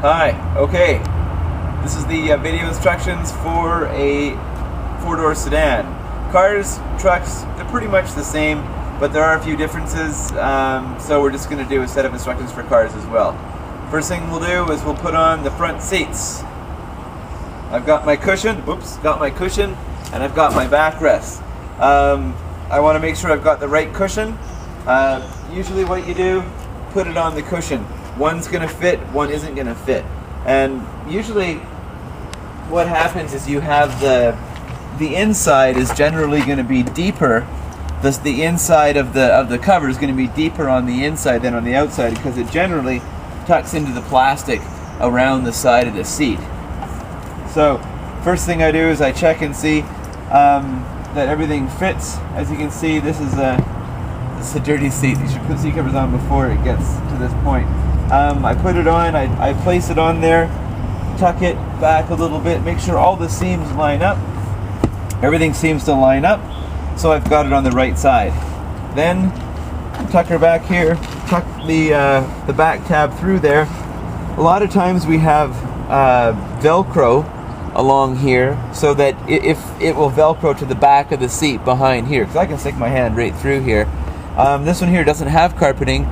Hi, okay. This is the video instructions for a four-door sedan. Cars, trucks, they're pretty much the same, but there are a few differences, so we're just going to do a set of instructions for cars as well. First thing we'll do is we'll put on the front seats. I've got my cushion, and I've got my backrest. I want to make sure I've got the right cushion. Usually what you do, put it on the cushion. One's going to fit, one isn't going to fit. And usually what happens is you have the inside is generally going to be deeper. The inside of the cover is going to be deeper on the inside than on the outside because it generally tucks into the plastic around the side of the seat. So first thing I do is I check and see that everything fits. As you can see, this is a dirty seat. You should put seat covers on before it gets to this point. I put it on, I place it on there, tuck it back a little bit, make sure all the seams line up. Everything seems to line up, so I've got it on the right side. Then tuck her back here, tuck the back tab through there. A lot of times we have velcro along here so that if it will velcro to the back of the seat behind here, because I can stick my hand right through here. This one here doesn't have carpeting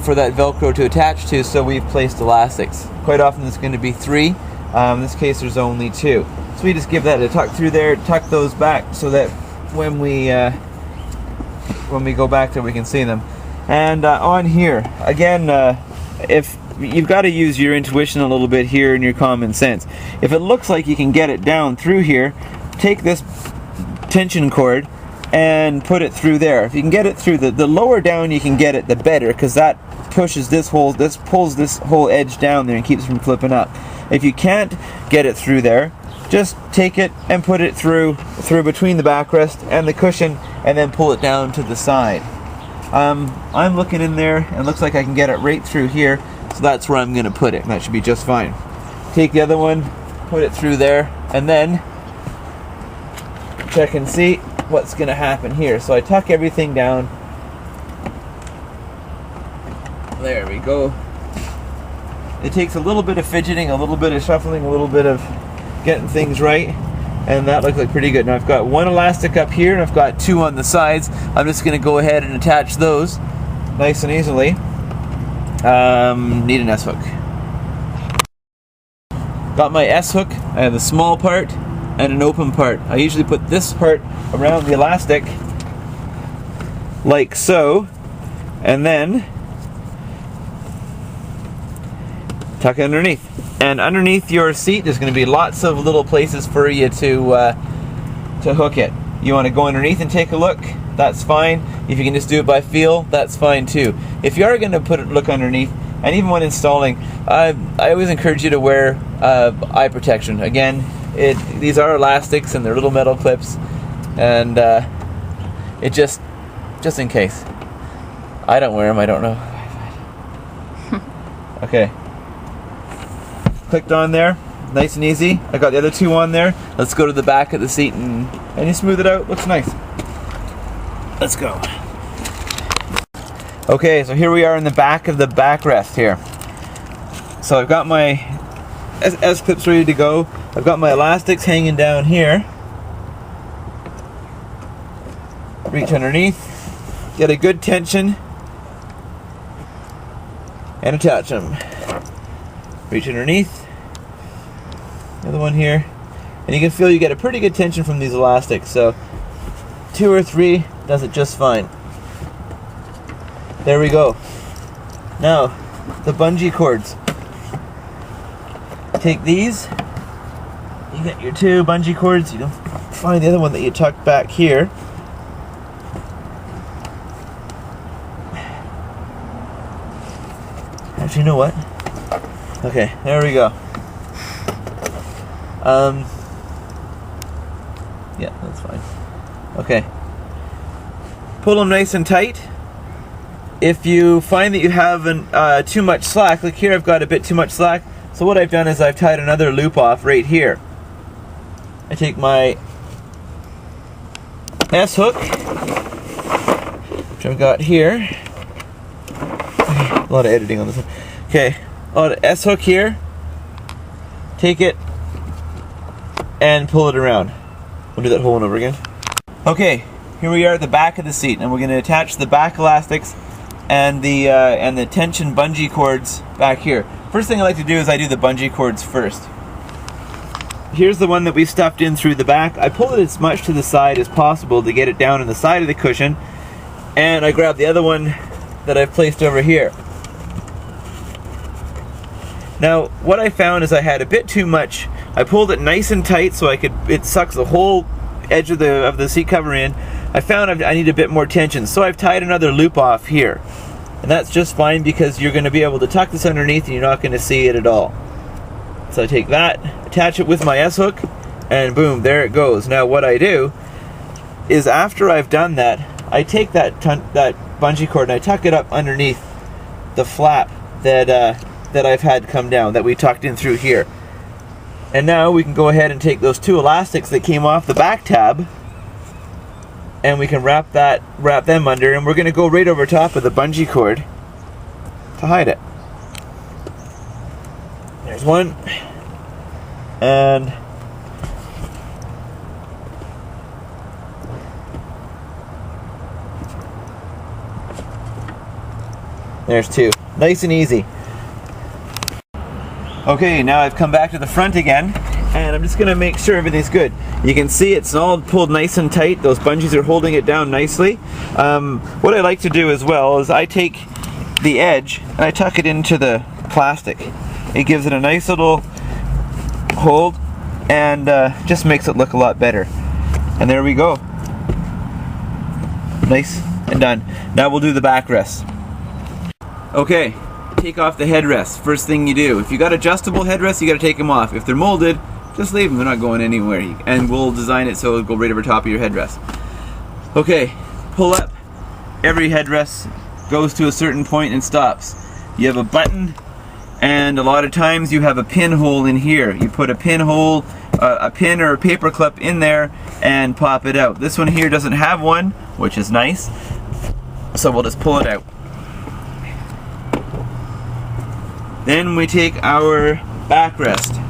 for that velcro to attach to, so we've placed elastics. Quite often there's going to be 3. In this case there's only 2. So we just give that a tuck through there, tuck those back so that when we go back there we can see them. And on here, again, if you've got to use your intuition a little bit here and your common sense. If it looks like you can get it down through here, take this tension cord and put it through there. If you can get it through, the lower down you can get it, the better, because that pushes this pulls this whole edge down there and keeps it from flipping up. If you can't get it through there, just take it and put it through between the backrest and the cushion, and then pull it down to the side. I'm looking in there, and it looks like I can get it right through here, so that's where I'm going to put it, and that should be just fine. Take the other one, put it through there, and then check and see what's going to happen here. So I tuck everything down. There we go. It takes a little bit of fidgeting, a little bit of shuffling, a little bit of getting things right, and that looks like pretty good. Now I've got 1 elastic up here and I've got 2 on the sides. I'm just going to go ahead and attach those nice and easily. Need an S-hook. Got my S-hook. I have the small part and an open part. I usually put this part around the elastic like so, and then tuck it underneath. And underneath your seat there's going to be lots of little places for you to hook it. You want to go underneath and take a look, that's fine. If you can just do it by feel, that's fine too. If you are going to look underneath, and even when installing, I always encourage you to wear eye protection. Again, these are elastics and they're little metal clips, and it just in case. I don't wear them, I don't know. Okay. Clicked on there, nice and easy. I got the other 2 on there. Let's go to the back of the seat and you smooth it out. Looks nice. Let's go. Okay, so here we are in the back of the backrest here. So I've got my S-clips ready to go. I've got my elastics hanging down here. Reach underneath, get a good tension, and attach them. Reach underneath, another one here, and you can feel you get a pretty good tension from these elastics, so 2 or 3 does it just fine. There we go. Now, the bungee cords. Take these, you get your 2 bungee cords, you don't find the other one that you tuck back here. Actually, you know what? Okay, there we go. Yeah, that's fine. Okay. Pull them nice and tight. If you find that you have too much slack, like here I've got a bit too much slack, so what I've done is I've tied another loop off right here. I take my S-hook, which I've got here. A lot of editing on this one. Okay, on S-hook here, take it and pull it around. We'll do that whole one over again. Okay, here we are at the back of the seat, and we're going to attach the back elastics and the tension bungee cords back here. First thing I like to do is I do the bungee cords first. Here's the one that we stuffed in through the back. I pull it as much to the side as possible to get it down on the side of the cushion, and I grab the other one that I've placed over here. Now, what I found is I had a bit too much. I pulled it nice and tight so it sucks the whole edge of the seat cover in. I found I need a bit more tension, so I've tied another loop off here. And that's just fine because you're going to be able to tuck this underneath and you're not going to see it at all. So I take that, attach it with my S-hook, and boom, there it goes. Now what I do is after I've done that, I take that bungee cord and I tuck it up underneath the flap that I've had come down, that we tucked in through here. And now we can go ahead and take those two elastics that came off the back tab, and we can wrap them under, and we're going to go right over top of the bungee cord to hide it. There's one, and there's two. Nice and easy. Okay, now I've come back to the front again, and I'm just going to make sure everything's good. You can see it's all pulled nice and tight. Those bungees are holding it down nicely. What I like to do as well is I take the edge and I tuck it into the plastic. It gives it a nice little hold and just makes it look a lot better. And there we go. Nice and done. Now we'll do the backrest. Okay. Take off the headrests. First thing you do. If you got adjustable headrests, you got to take them off. If they're molded, just leave them. They're not going anywhere. And we'll design it so it'll go right over top of your headrest. Okay, pull up. Every headrest goes to a certain point and stops. You have a button, and a lot of times you have a pinhole in here. You put a pinhole, a pin or a paper clip in there and pop it out. This one here doesn't have one, which is nice. So we'll just pull it out. Then we take our backrest